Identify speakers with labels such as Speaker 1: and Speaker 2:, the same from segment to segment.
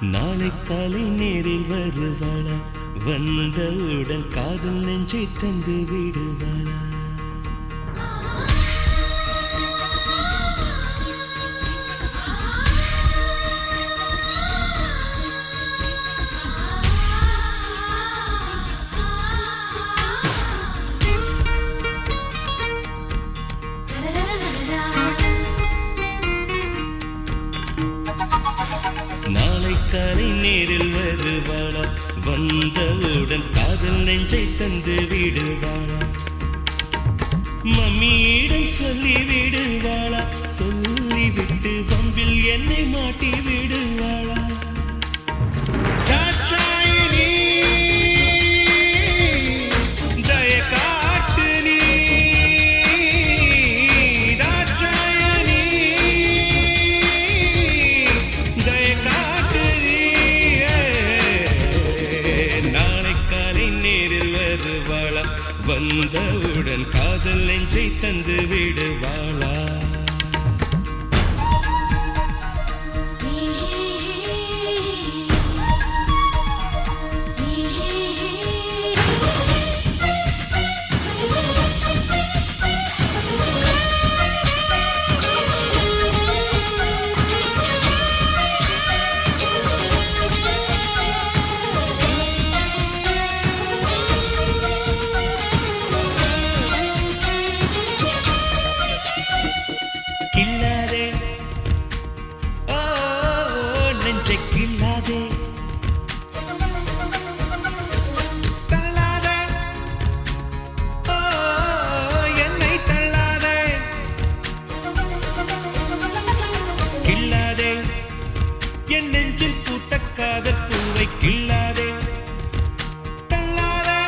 Speaker 1: நாளை காலை நேரில் வருவாளா, வந்தவுடன் காதல் நெஞ்சை தந்து விடுவாளா. நாளை காலை நேரில் வருவாளா, வந்தவுடன் காதல் நெஞ்சை தந்து விடுவாளா. மம்மியிடம் சொல்லி விடுவாளா, சொல்லிவிட்டு வம்பில் என்னை மாட்டி விடுவாளா. தாட்சாயினி தய காட்டு நீ, தாட்சாயினி தய காட்டு நீ. நாளை காலை நேரில் வருவாளா, வந்தவுடன் காதல் நெஞ்சை தந்து விடுவாளா. கில்லாதே ஓ நெஞ்சை கில்லாதே, தள்ளாதே ஓ என்னை தள்ளாதே. கில்லாதே என் நெஞ்சில் பூத்த காதல் பூவை, கில்லாதே தள்ளாதே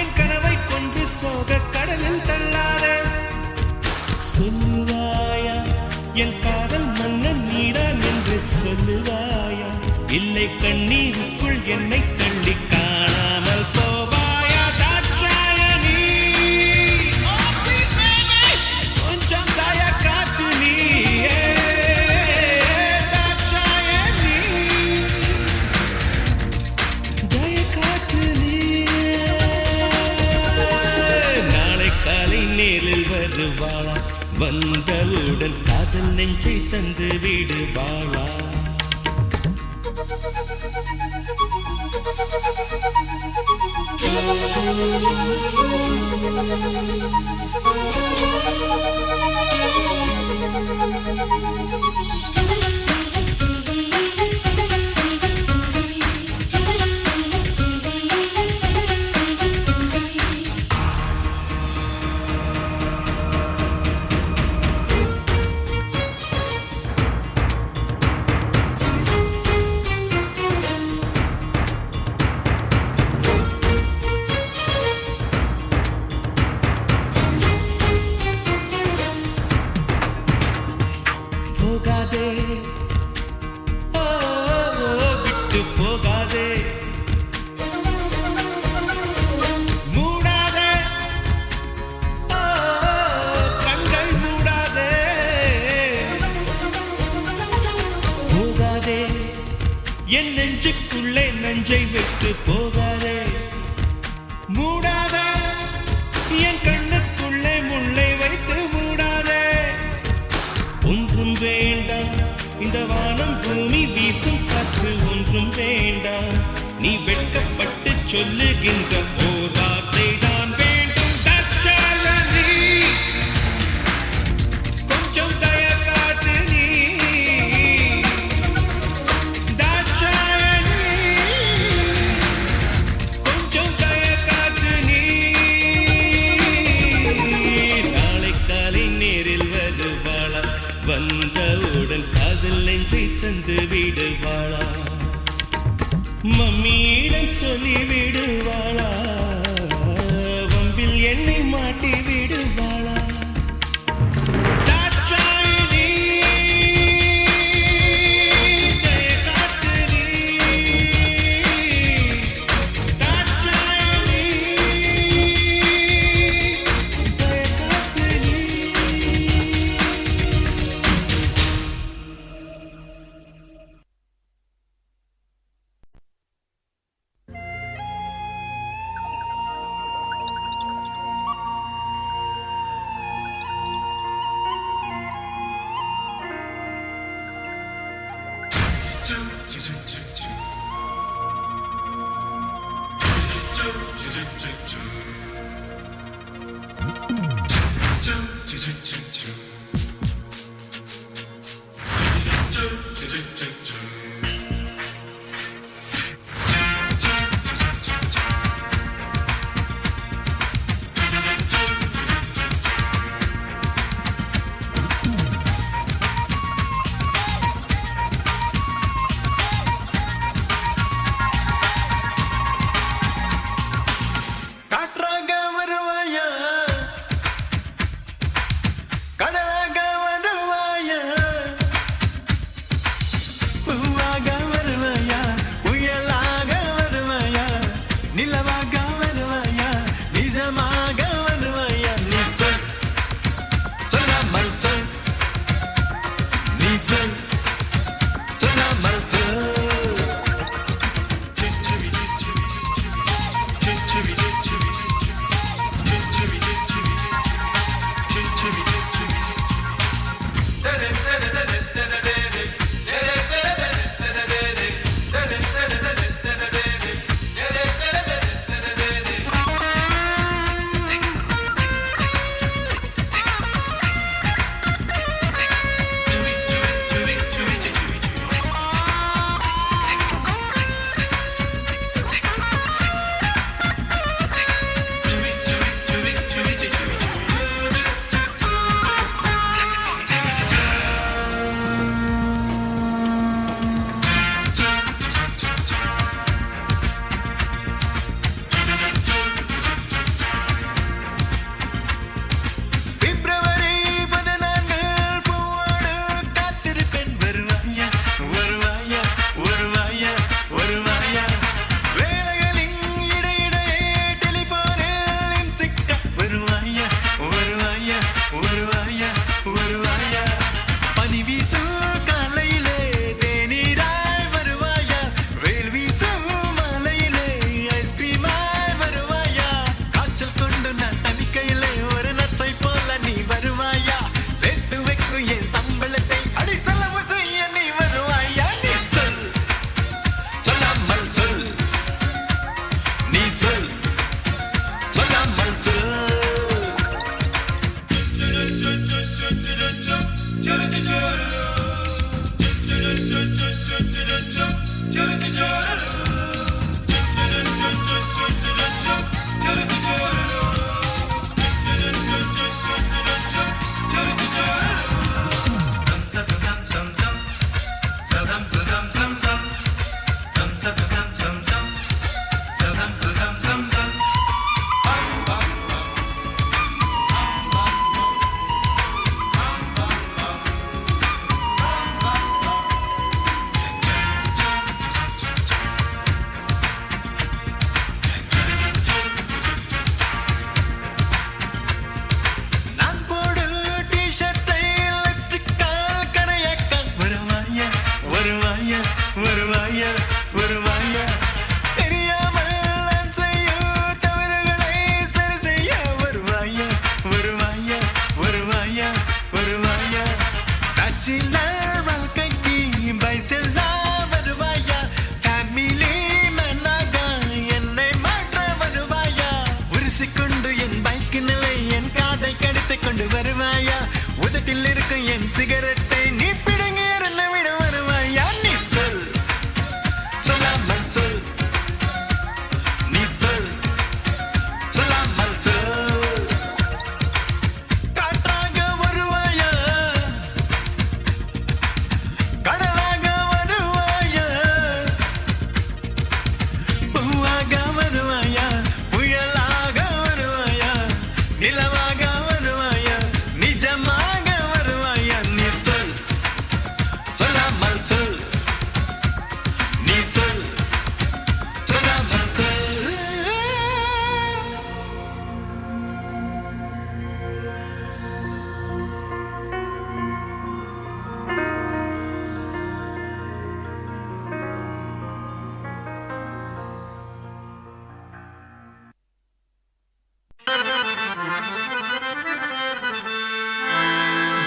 Speaker 1: என் கனவை கொன்று சோக கடலில் தள்ளாதே. சொல்லுவாயா என் காதல் மன்னன் நீதான் என்று சொல்லுவாயா, இல்லை கண்ணீருக்குள் என்னை தள்ளி காணாமல் போவாயா. தாட்சாயணி கொஞ்சம் தய காத்து நீ, தாட்சாயணி தய காத்து நீ. நாளை காலை நேரில் வருவாளா, வந்தவுடன் காதல் நெஞ்சை தந்து விடுவாளா. போகாதே ஓ விட்டு போகாதே, மூடாதே ஓ கண்கள் மூடாதே. போகாதே என் நெஞ்சுக்குள்ளே நஞ்சை விட்டு போகாதே, மூடாதே என் கண்ணுக்குள்ளே முள்ளை வைத்து மூடாதே. ஒன்றும் வேண்டாம் இந்த வானம் பூமி வீசும் காற்று, ஒன்றும் வேண்டாம் நீ வெட்கப்பட்டு சொல்லுகின்ற ஓர் வார்த்தை தான் வேண்டும். தாட்சாயணி கொஞ்சம் தய காட்டு நீ, தாட்சாயணி கொஞ்சம் தய காட்டு நீ. நாளை காலை நேரில் வருவாளா, வந்தவுடன் காதல் நெஞ்சை தந்து விடுவாளா. மம்மியிடம் சொல்லி விடுவாளா, வம்பில் என்னை மாட்டி விடுவாளா.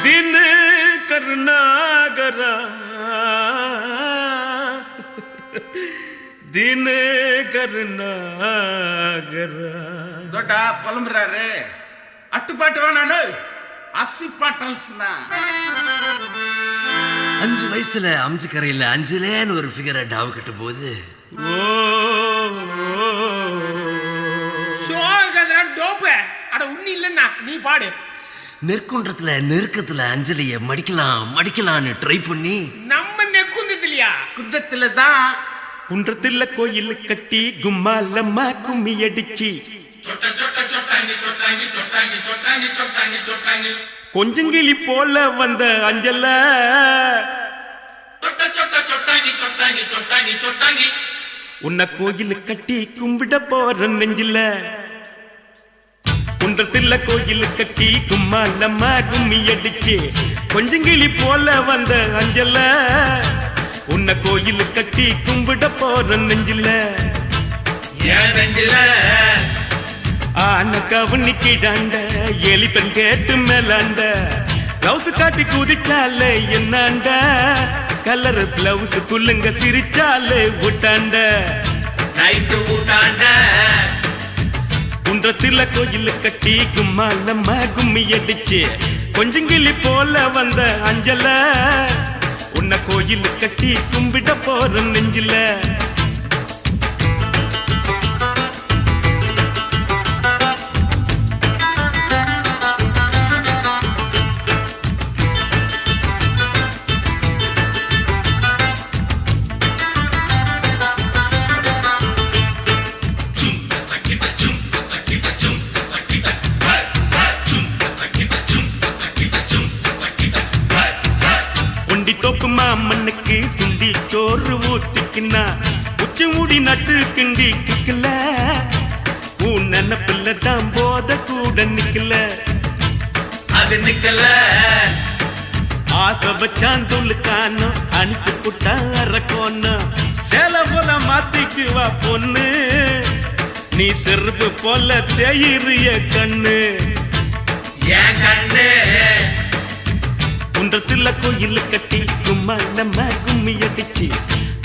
Speaker 1: दिन करनागरा
Speaker 2: தோட்டா புலம்புறாரு. அட்டுப்பாட்டு வேணானு அசிப்பாட்டல்ஸ்னா
Speaker 3: 5 வயசுல அம்ஜிக்கரையில் அஞ்சுலேன்னு ஒரு ஃபிகரை டாவு கட்டும் போது
Speaker 4: டோப்பு அட உண்ணி இல்லன்னா நீ பாடு.
Speaker 3: நெற்குன்றத்துல நெருக்கத்துல அஞ்சலிய மடிக்கலான்னு ட்ரை பண்ணி
Speaker 4: நம்ம நெக்குந்ததுலையா
Speaker 2: குன்றத்துல தான்
Speaker 1: குன்றத்துல கோயில் கட்டி கும்மாலம்மா கும்மி அடிச்சு கொஞ்சங்கிளி போல வந்த அஞ்சல உன்னை கோயில் கட்டி கும்பிட போற நெஞ்சில. குன்றத்துல கோயில் கட்டி கும்மாலம்மா கும்மி அடிச்சு கொஞ்சங்கிளி போல வந்த அஞ்சல உன்னை கோயில் கட்டி கும்பிட போற நெஞ்சில.
Speaker 2: ஏன் நெஞ்சில
Speaker 1: ஆன கவனி கிடாண்ட எலிப்பெண் கேட்டு மேலாண்ட பிளவுஸ் காட்டி குதிச்சாலே என்னாண்ட கலர் பிளவுஸ் குள்ளுங்க சிரிச்சாலே விட்டாண்ட
Speaker 2: நைட்டு ஊட்டாண்ட.
Speaker 1: குன்றத்துல கோயில் கட்டி கும்மாலம்மா கும்மி அடிச்சு கொஞ்சங்கிளி போல வந்த அஞ்சல உன்னை கோயில் கட்டி கும்பிட போற நெஞ்சில. மண்ணுக்கு சுண்டி சோறு ஊத்திக்கினா உச்சி மூடி நட்டு கிண்டி கிக்கல உன் நினப்பில்ல தான் போத கூட நிக்கல.
Speaker 2: அது நிக்கல
Speaker 1: ஆசை வச்சான் துளுக்கானோ அனுப்பி புட்டா அரக்கோன்னு சேல போல மாத்திக்குவா பொண்ணு நீ செருப்பு போல தேயிறிய கண்ணு.
Speaker 2: ஏன் கண்ணு
Speaker 1: குன்றத்துல கோயில் கட்டி கும்மாலம்மா கும்மி அடிச்சு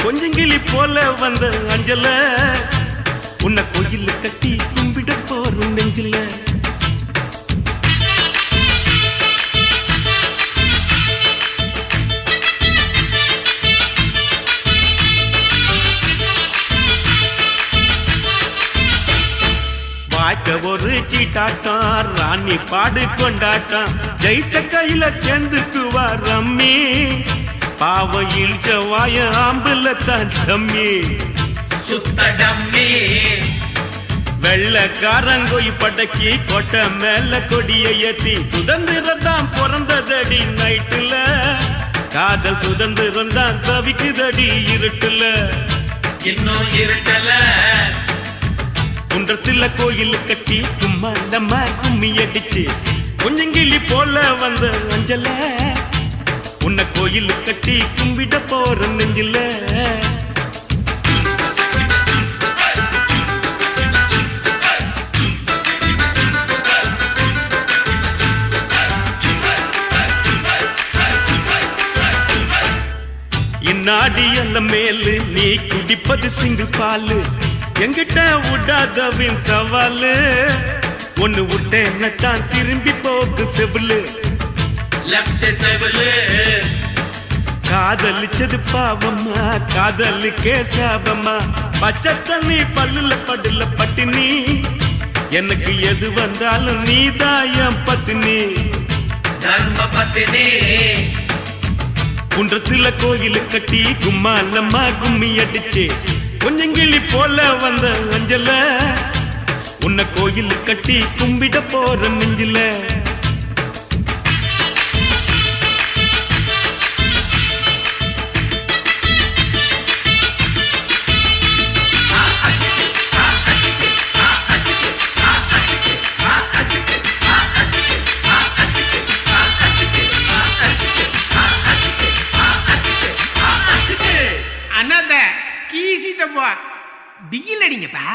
Speaker 1: கொஞ்சங்கிளி போல வந்த அஞ்சல உன்னை கோயில் கட்டி கும்பிட போற நெஞ்சில. வாய்க்க ஒரு சீட்டாட்டம் ராணி பாடு கொண்டாட்டம் ஜெயிச்ச கையில சேர்ந்துக்குவா ரம்மி பாவ இழிச்ச வாய ஆம்புல தான் டம்மி
Speaker 2: சுத்த டம்மி.
Speaker 1: வெள்ளக்காரங்கோய் படக்கி கொட்டை மேல கொடிய ஏத்தி சுதந்திரம் தான் பிறந்ததடி நைட்டுல காதல் சுதந்திரம் தான் தவிக்குதடி இருட்டுல.
Speaker 2: இன்னும் இருட்டல
Speaker 1: குன்றத்துல கோயில் கட்டி கும்மாலம்மா கும்மி அடிச்சு கொஞ்சங்கிளி போல வந்த அஞ்சல உன்னை கோயில் கட்டி கும்பிட போற நெஞ்சில. இந்நாடி அல்ல மேலு நீ குடிப்பது சிங்கு பாலு எங்கிட்ட விடாதவின் சவாலு ஒன்னு விட்டேன்னு தான் திரும்பி போக்கு செவிலு
Speaker 2: லெஃப்ட் செவிலு.
Speaker 1: காதலிச்சது பாவம்மா காதலுக்கே சாபம்மா பச்சை தண்ணி பல்லுல படுல பட்டினி எனக்கு எது வந்தாலும் நீதாயம் பத்தினி
Speaker 2: தர்ம பத்தினி.
Speaker 1: குன்றத்துல கோயில் கட்டி கும்மாலம்மா கும்மி அடிச்சு கொஞ்சங்கிளி போல வந்த அஞ்சல உன்னை கோயில் கட்டி கும்பிட போற நெஞ்சில.
Speaker 4: அண்ணாத்த கீசிட்டப்பா பிகில் அடிங்கப்பா.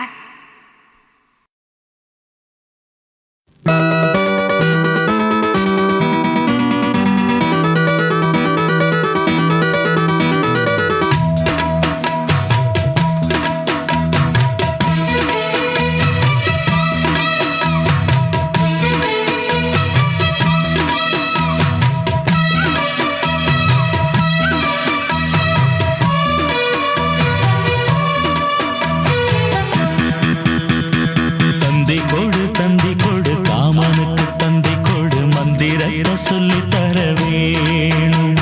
Speaker 5: வேணும்.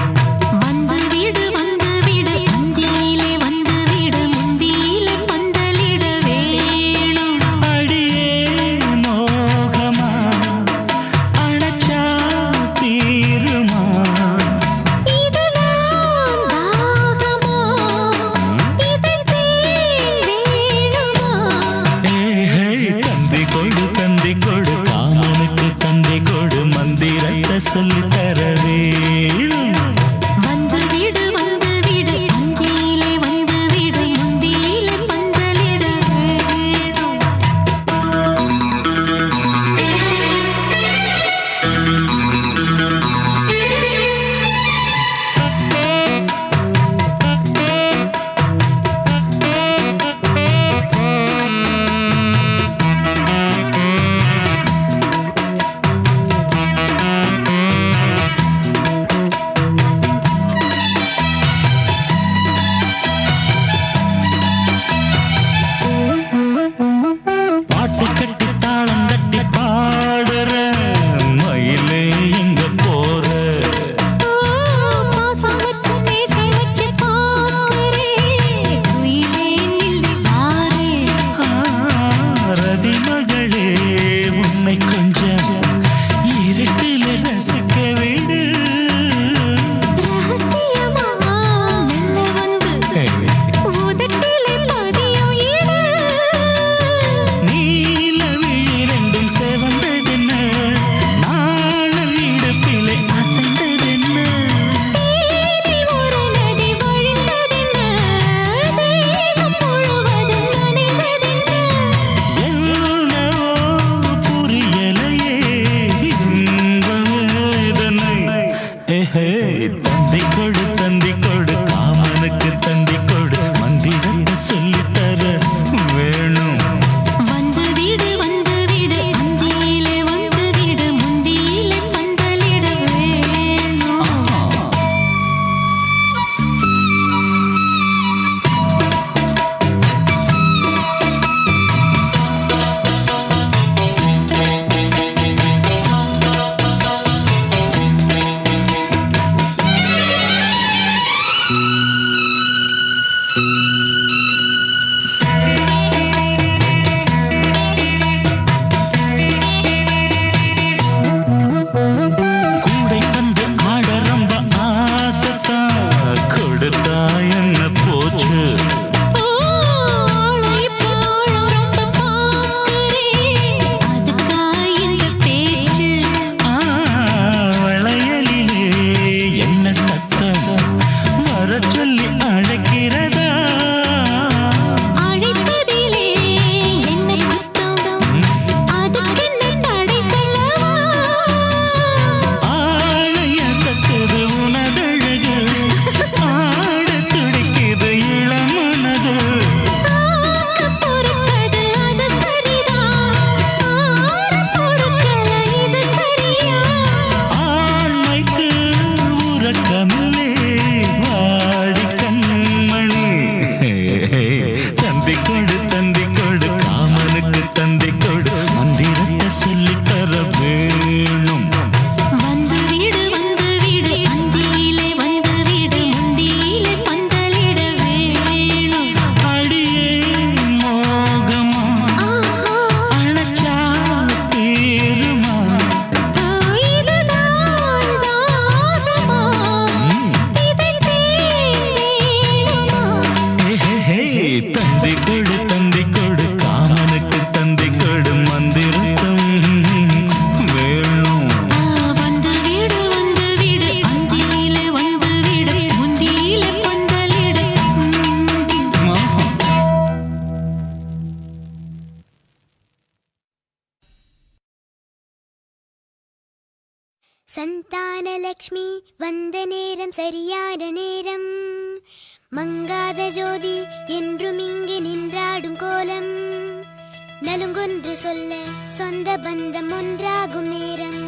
Speaker 6: வந்து விடு அந்தியிலே வந்து விடு முந்தியிலே பந்தலிட வேணும்.
Speaker 5: அடியே மோகமா அணைச்சா தீருமா?
Speaker 6: இதுதான் தாகமா இதை வேணுமா?
Speaker 5: தந்தி கொடு காமனுக்கு தந்தி கொடு மந்திரத்தை சொல்லி தர வேணும்.
Speaker 6: வந்து விடு அந்தியிலே வந்து விடு முந்தியிலே பந்தலிட வேணும்.
Speaker 5: பாட்டு கட்டி தாளம் கட்டி பாடுற மயிலே எங்க போற?
Speaker 6: பாசம் வச்சு நேசம் வச்சு பார்க்கிறேன் குயிலே நில்லு பாரு.
Speaker 5: ரதி மகளே உன்னை கொஞ்சம் இருட்டில ரசிக்க விடு.
Speaker 6: ரகசியமா மெல்ல வந்து உதட்டிலே பதியும் இடு.
Speaker 5: நீல விழிரெண்டும் செவந்ததென்ன, நாளம் இடுப்பிலே அசைந்ததென்ன?
Speaker 6: தேனில் ஒரு நதி வழிந்ததென்ன, தேகம் முழுவதும் நனைந்ததென்ன.
Speaker 5: என்னவோ புரியலையே இந்த வேதனை. தந்தி கொடு காமனுக்கு தந்தி கொடு மந்திரத்தை சொல்லித்தர வேணும்.
Speaker 6: வந்து விடு அந்தியிலே வந்து விடு முந்தியிலே பந்தலிட வேணும்.
Speaker 5: கூடை தந்து ஆட ரொம்ப ஆசைத்தான், கொடுத்தா என்ன போச்சு?
Speaker 6: ஆளை இப்போ ரொம்ப பார்க்கிறேன், அதுக்கா இந்த பேச்சு?
Speaker 5: வளையலிலே என்ன சத்தம் வர சொல்லி அழைக்கிறதா?
Speaker 6: அழைப்பதிலே என்ன குத்தம், அதுக்கென்ன தடை சொல்லவா?
Speaker 5: ஆளைய சத்தது உனதழகு, ஆட துடிக்குது இளமனது.
Speaker 6: ஆக்க பொறுப்பது அது சரிதான், ஆற பொறுக்கல இது சரியா?
Speaker 5: ஆண்மைக்கு உறக்கமில்லே வாடி கண்மணி. தந்தி கொடு காமனுக்கு தந்தி கொடு மந்திரத்தை சொல்லித்தர வேணும்.
Speaker 6: வந்து விடு அந்தியிலே வந்து விடு முந்தியிலே பந்தலிட வேணும்.
Speaker 5: அடியே மோகமா அணைச்சா தீருமா?
Speaker 6: இதுதான் தாகமா இதை வேணுமா?
Speaker 5: தந்தி கொடு காமனுக்கு தந்தி கொடு மந்திரத்தம் வேணும்.
Speaker 6: வந்து விடு அந்தியிலே வந்து விடு முந்தியிலே பந்தலிட.
Speaker 7: சந்தானலக்ஷ்மி வந்த நேரம் சரியான நேரம், மங்காத ஜோதி என்றும் இங்கு நின்றாடும் கோலம், நலுங்கொன்று சொல்ல சொந்த பந்தம் ஒன்றாகும் நேரம்,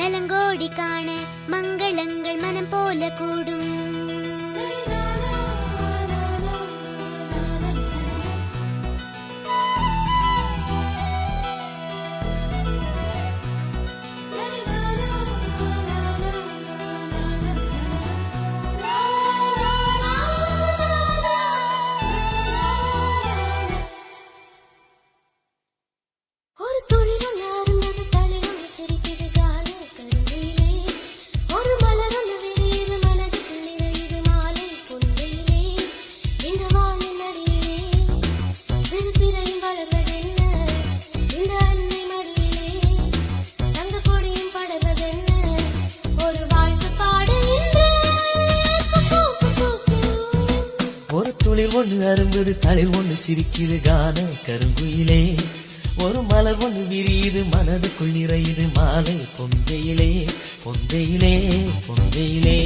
Speaker 7: நலங்கோடி காண மங்களங்கள் மனம் போல கூடும்.
Speaker 8: அரும்புது தளிர் ஒன்று சிரிக்குது கான கருங்குயிலே ஒரு மலர் ஒன்று விரியுது மனதுக்குள் நிறையுது மாலை பொந்தையிலே பொந்தையிலே பொந்தையிலே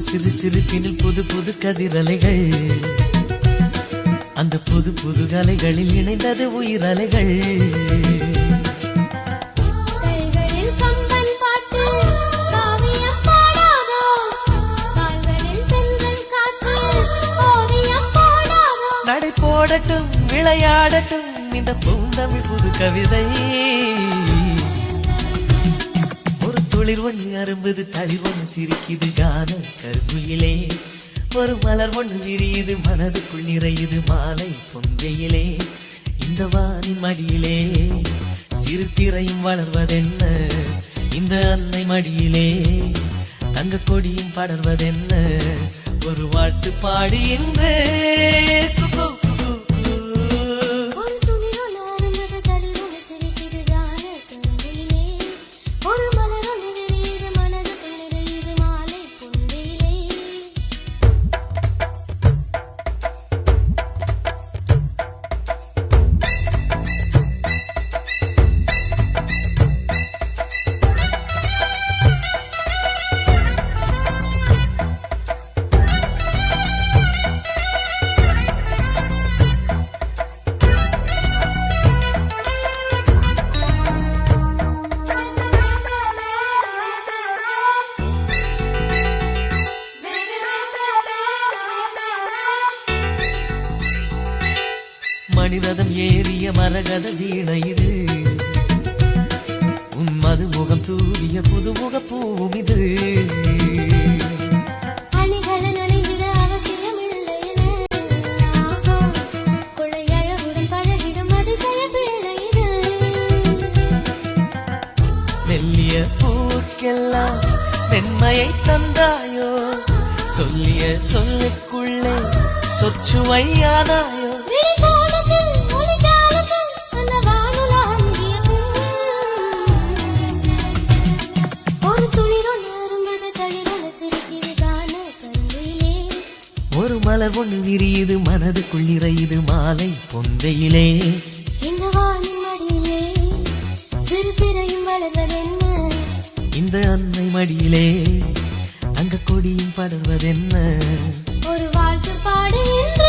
Speaker 8: சிறு சிறு பின்னில் புது புது கதிரலைகள் அந்த புது புது கலைகளில் இணைந்தது உயிரலைகள் நடை போடட்டும் விளையாடட்டும் இந்த பூந்தமிழ் புது கவிதை துளிர் ஒன்று அரும்புது தளிர் ஒன்று சிரிக்குது கான கருங்குயிலே ஒரு மலர் ஒன்று விரியுது மனதுக்குள் நிறையுது மாலை பொந்தையிலே இந்த வானின் மடியிலே சிறு திரையும் வளர்வதென்ன இந்த அன்னை மடியிலே தங்க கொடியும் படர்வதென்ன ஒரு வாழ்த்து பாடுகின்ற மணிரதம் ஏறிய மரகத வீணை இது உன் மதுமுகம் தூவிய புதுமுக பூவும் இது மெல்லிய பூக்கெல்லாம் மென்மையை தந்தாயோ சொல்லிய சொல்லுக்குள்ளே சொற்சுவையானாயோ ஒரு மலர் ஒன்று விரியுது மனதுக்குள் நிறையுது மாலை பொந்தையிலே இந்த வானின் மடியிலே சிறு பிறையும் வளர்வதென்ன இந்த அன்னை மடியிலே தங்க கொடியும் படர்வதென்ன ஒரு வாழ்த்து பாடுகின்ற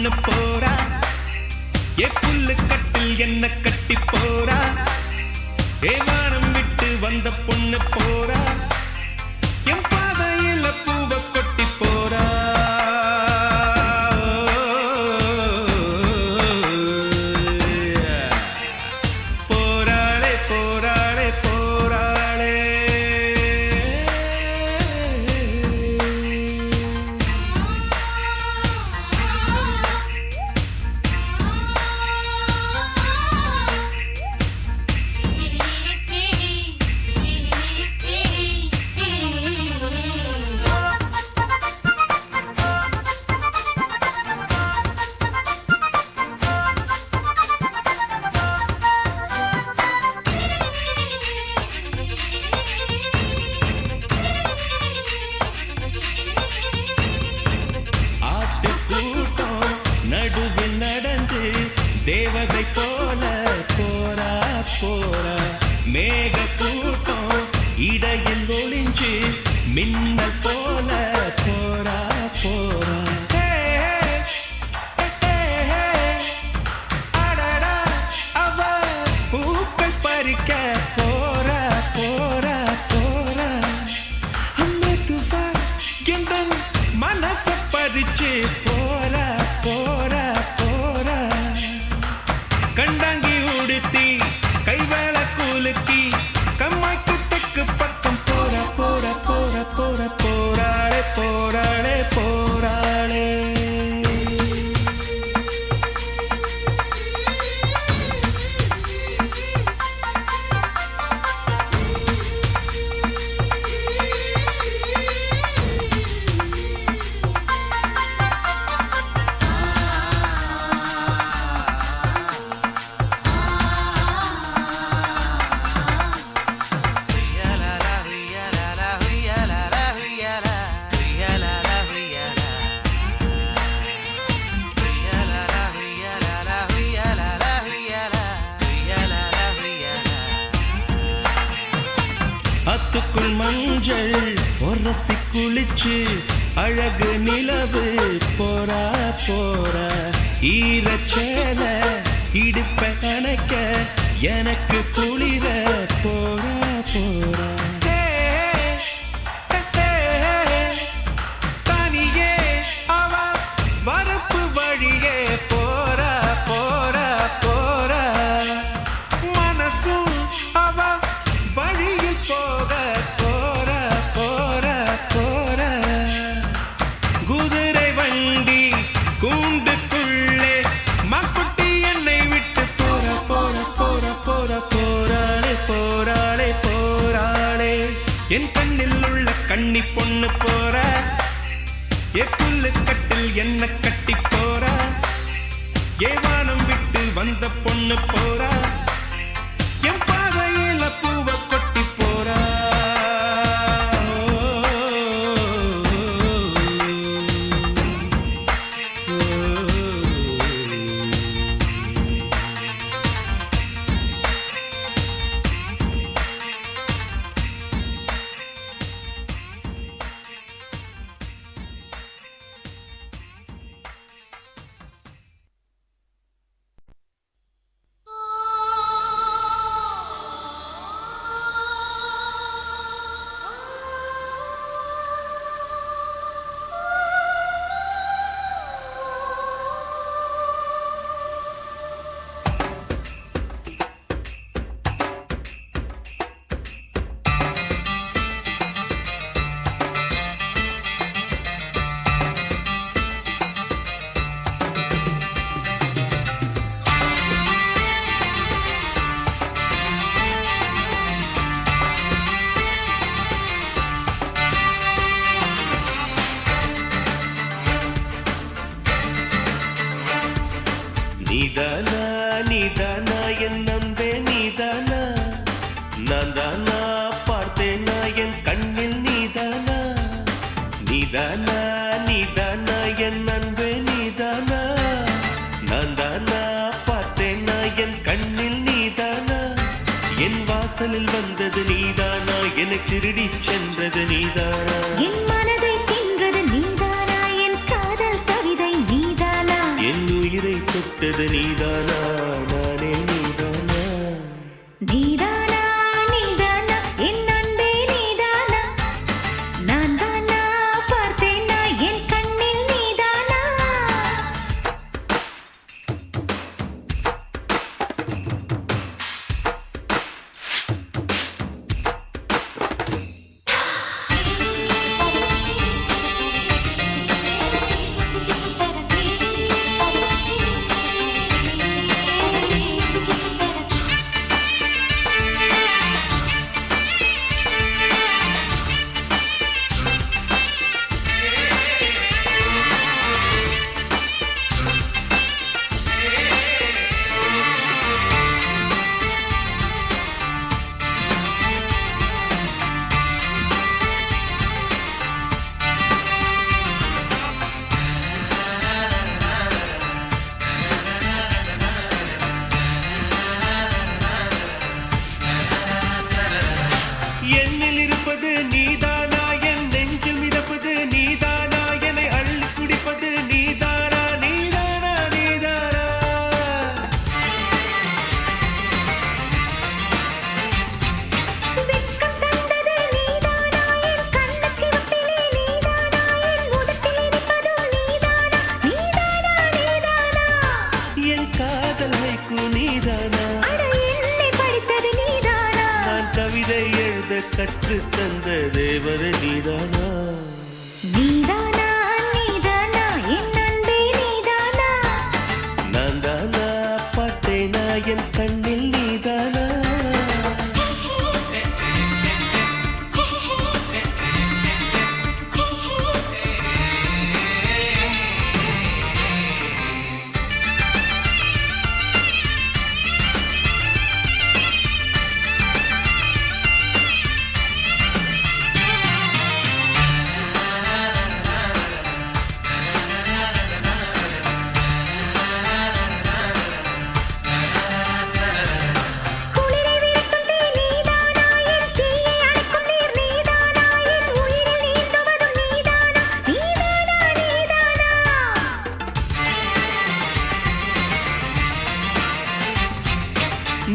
Speaker 5: பொண்ணு போறா ஏ புல்லு கட்டில் என்ன கட்டி போறா ஏ வானம் விட்டு வந்த பொண்ணு போறா என் பாதையில பூவ கொட்டி போறா போராளே போராளே போராளே நடுவில் நடந்து தேவதை போல போரா போரா மேக கூட்டம் இடையில் ஒளிஞ்சு மின்னல் போல போரா போரா அடடா அவ பூக்கள் பறிக்க போரா போரா போரா மெதுவா எந்த மனச பறிச்சு போரா போரா போரா கண்டாங்கி உடுத்தி கைவேள கூலுத்தி கம்மாக்கு தெக்கு பக்கம் போரா போரா போரா போரா போராளே போராளே போராளே அத்துக்குள் மஞ்சள் ஒரசி குளிச்சு அழகு நிலவு போரா போரா ஈரச்சேல இடுப்ப அணைக்க எனக்கு குளிர போரா போரா தனியே அவ வரப்பு வழியே போரா போரா போரா மனசும் அவ வழியில் போக போரா போரா போரா குதிரை வண்டி கூண்டுக்குள்ளே மக்குட்டி என்னை விட்டு போரா போரா போரா போரா போராளே போராளே போராளே என் கண்ணில் உள்ள கண்ணி பொண்ணு போரா ஏ புல்லு கட்டில் என்ன கட்டி போரா ஏ வானம் விட்டு வந்த பொண்ணு போரா என் பாதையில பூவ கொட்டி போரா நீதானா நீதானா என் நம்பே நீதானா நான் தானா பார்த்தேனா என் கண்ணில் நீதானா நீதானா நீதானா என் நம்பே நீதானா நான் தானா பார்த்தேனா என் கண்ணில் நீதானா என் வாசலில் வந்தது நீதானா என்னை திருடி சென்றது நீதானா
Speaker 6: என் மனதை தின்றது நீதானா என் காதல் கவிதை நீதானா
Speaker 5: என்
Speaker 8: நீதானா
Speaker 6: நீதானா நீதானா என் அன்பே நீதானா
Speaker 8: நான் தானா பார்த்தேனா என் கண்ணில் நீதானா
Speaker 6: குளிரை விரட்டும் தீ நீதானா என் தீயை அணைக்கும் நீர் நீதானா என் உயிரில் நீந்துவதும் நீதானா நீதானா நீதானா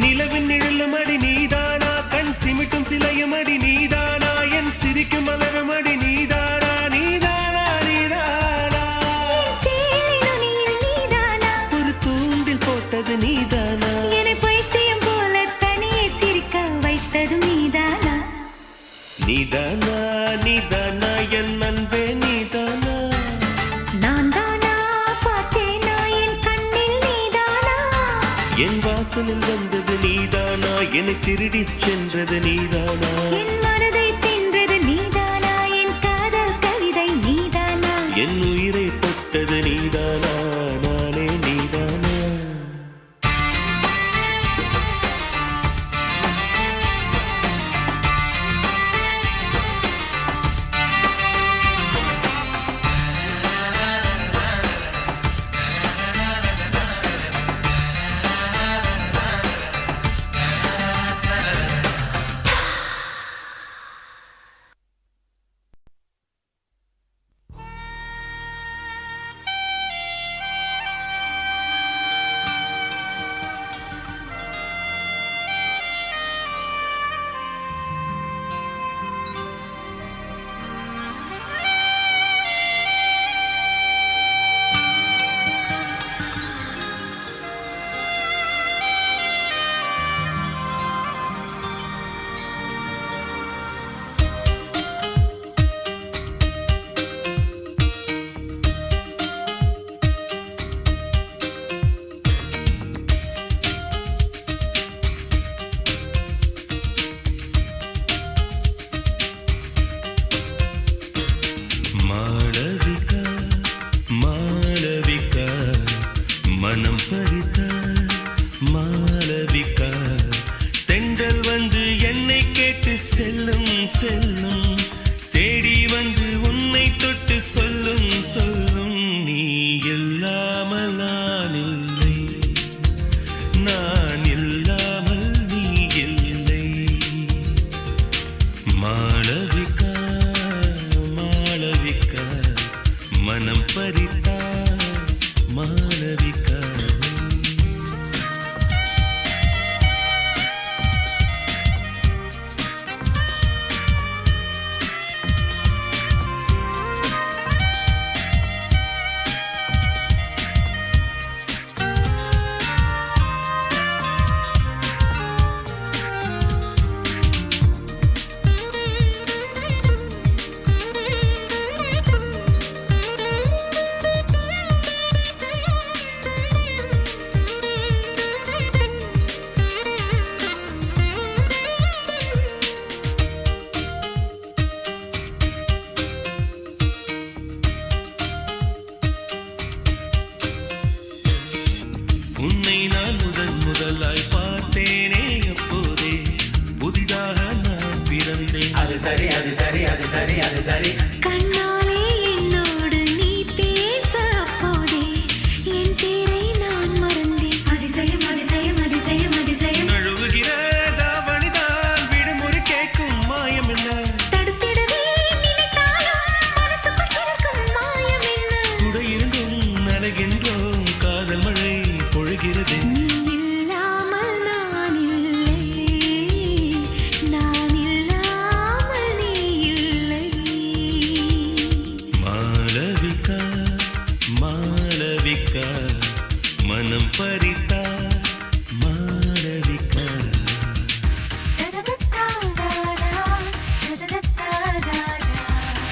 Speaker 8: நிலவின் நிழலுமடி நீதானா கண் சிமிட்டும் சிலையுமடி நீதானா என் சிரிக்கும் மலருமடி நீதானா நீதானா நீதானா
Speaker 6: சேலை நுனியில் நீதானா
Speaker 8: ஒரு தூண்டில் போட்டது நீதானா
Speaker 6: என்னை பைத்தியம் போல தனியே சிரிக்க வைத்ததும் நீதானா
Speaker 8: நீதானா நீதானா என் அன்பே நீதானா
Speaker 6: நான் தானா பார்த்தேனா என் கண்ணில் நீதானா
Speaker 8: என் வாசலில் வந்தது நீதானா என்னை திருடிச் சென்றது நீதானா
Speaker 6: என் மனதை தின்றது நீதானா என் காதல் கவிதை நீதானா
Speaker 8: என் உயிரை தொட்டது நீதானா நானே நீதானா மாளவிகா மாளவிகா மனம் பறித்த மாளவிகா தென்றல் வந்து என்னை கேட்டு செல்லும் செல்லும் தேடி வந்து உன்னை தொட்டு சொல்லும் சொல்லும் நீ இல்லாமல் நான் இல்லை நான் இல்லாமல் நீ இல்லை மாளவிகா மாளவிகா மனம் பறித்தா மாளவிகா உன்னை நான் முதலாய் பார்த்தேனே அப்போதே புதிதாக நான் பிறந்தேன்
Speaker 2: அது சரி அது சரி அது சரி அது சரி
Speaker 6: கண்ணாலே என்னோடு நீ பேச அப்போதே என் பேரை நான் மறந்தேன் அதிசயம் அதிசயம் அதிசயம் அதிசயம்
Speaker 8: நழுவுகிற தாவணிதான் விடுமுறை கேட்கும் மாயம் என்ன
Speaker 6: தடுத்திடவே நினைத்தாலும் மனசுக்குள் சிறக்கும் மாயம் என்ன
Speaker 8: கூட இருந்தும் நலகின்றோம் காதல் மழை பொழுகிறது
Speaker 6: நீ இல்லாமல் நான் இல்லை நான் இல்லாமல் நீ இல்லை
Speaker 8: மாளவிகா மாளவிகா மனம் பறித்தா Malavika
Speaker 6: Da da da da da da da da da da da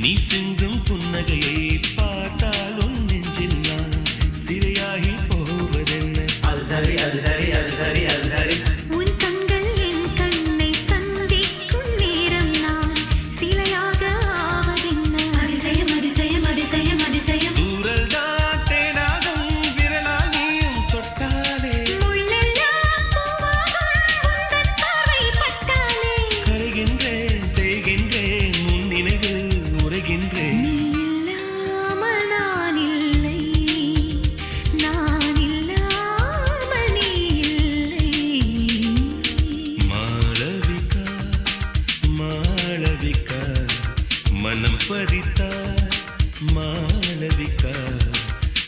Speaker 5: நீ சிந்தும் புன்னகையை பார்த்தால் உன் நெஞ்சில் நான் சிறையாகி போவதென்ன
Speaker 2: அது சரி அது சரி அது சரி அது சரி
Speaker 6: உன் கண்கள் என் கண்ணை சந்திக்கும் நேரம் நான் சிலையாக ஆவதென்ன அதிசயம் அதிசயம் அதிசயம் அதிசயம்
Speaker 5: தூரல் தான் தேனாகும் விரலால் நீயும் தொட்டாலே
Speaker 6: முள்ளெல்லாம் பூவாகும் உந்தன் பார்வை பட்டாலே
Speaker 5: கரைகின்றேன் தேய்கின்றேன் உன் நினைவில் உரைகின்றேன்
Speaker 6: நீ இல்லாமல் நான் இல்லை நான் இல்லாமல் நீ இல்லை
Speaker 5: மாளவிகா மாளவிகா மனம் பறித்தார் மாளவிகா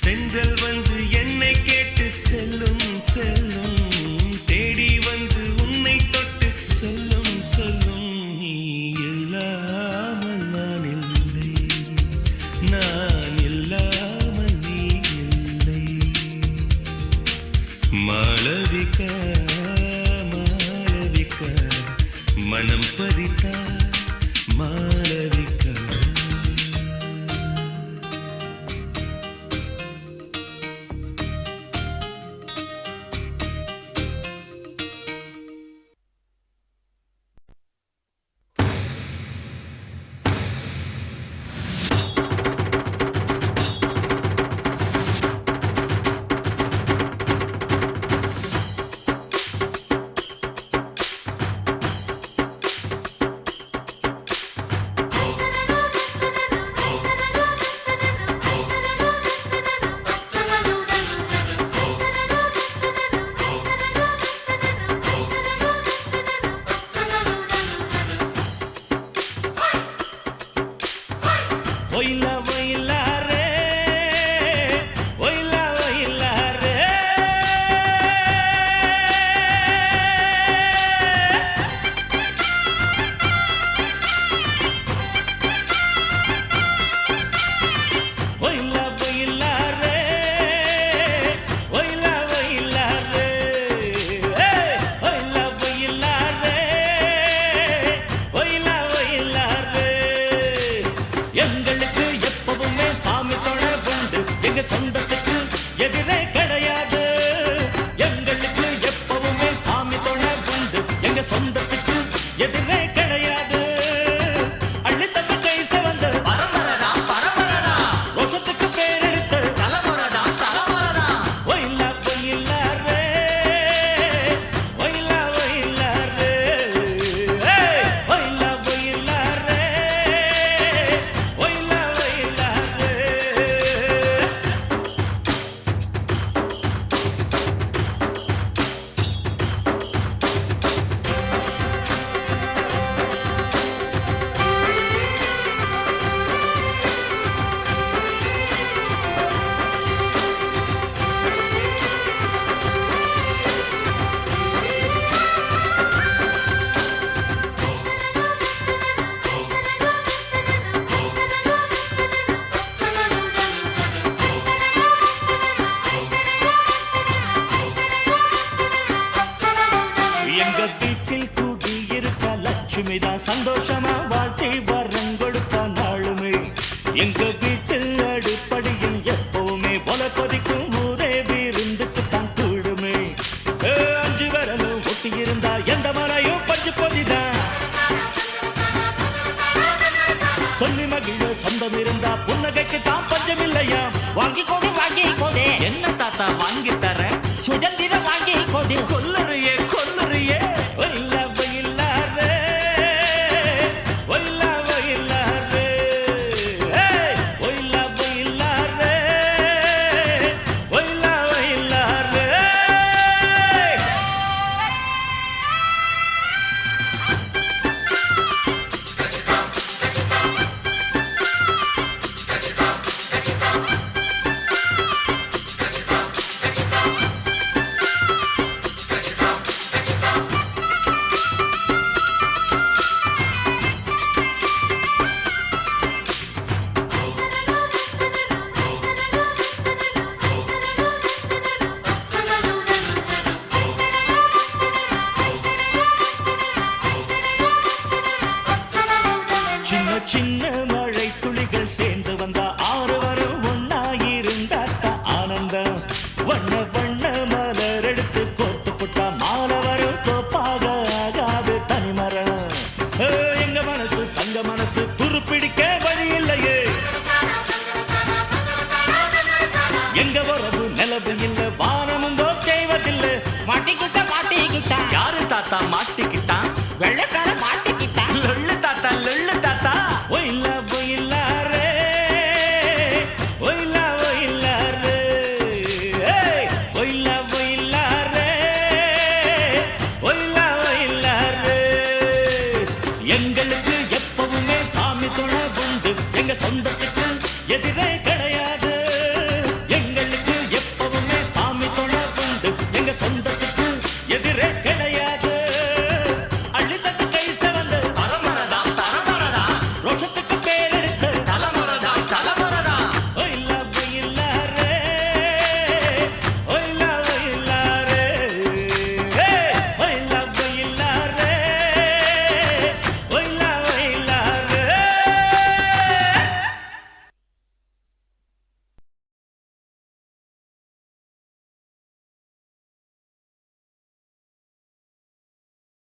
Speaker 5: தென்றல் வந்து என்னை கேட்டு செல்லும் செல்லும் தேடி வந்து உன்னை தொட்டு சொல்லும் சொல்லும் நீ இல்லாமல் நான் இல்லை நான் இல்லாமல் நீ இல்லை மாளவிகா மாளவிகா மனம் பறித்தார் மாளவிகா ஒயிலா ஒயிலா ரே ஒயிலா ஒயிலா ரே ஒயிலா ஒயிலா ரே ஒயிலா ஒயிலா ரே ஒயிலா ஒயிலா ரே ஒயிலா ஒயிலா ரே எங்களுக்கு எப்பவுமே சாமி தொடர்புண்டு எங்க சொந்தத்துக்கு எதிரே கிடையாது எங்களுக்கு எப்பவுமே சாமி தொடர்புண்டு எங்க சொந்தத்துக்கு எதிரே கிடையாது அள்ளி தந்து கை சிவந்த
Speaker 2: பரம்பரதான் பரம்பரதான்
Speaker 5: ரோஷத்துக்கு பேர் எடுத்து
Speaker 2: தலைமுறைதான் தலைமுறைதான்
Speaker 5: ஒயிலா ஒயிலா ரே ஒயிலா ஒயிலா ரே ஒயிலா ஒயிலா ரே ஒயிலா ஒயிலா ரே எங்க வீட்டில் கூடி இருக்க லட்சுமி தான் சந்தோஷமா வாழ்த்தி வரங்கொடுத்த நாளுமே எங்க வீட்டு அடிப்படையில் எப்பவுமே போல கொதிக்கும் ஊரே விருந்துக்கு தான் கூடுமே 5 விரலும் ஒட்டி இருந்தா எந்த மலையும் பஞ்சு பொதிதான் சொல்லி மகிழ சொந்தம் இருந்தா புன்னகைக்கு தான் பஞ்சம் இல்லையா வாங்கி கொடு என்ன தாத்தா வாங்கி தர சுதந்திரம் வாங்கி கொடு கொல்லுறியே கொல்லுறியே ஒயிலா ஒயிலா ரே ஒயிலா ஒயிலா ரே ஒயிலா ஒயிலா ரே ஒயிலா ஒயிலா ரே சின்ன மழை துளி
Speaker 2: தான் மாட்டிக்கிட்டு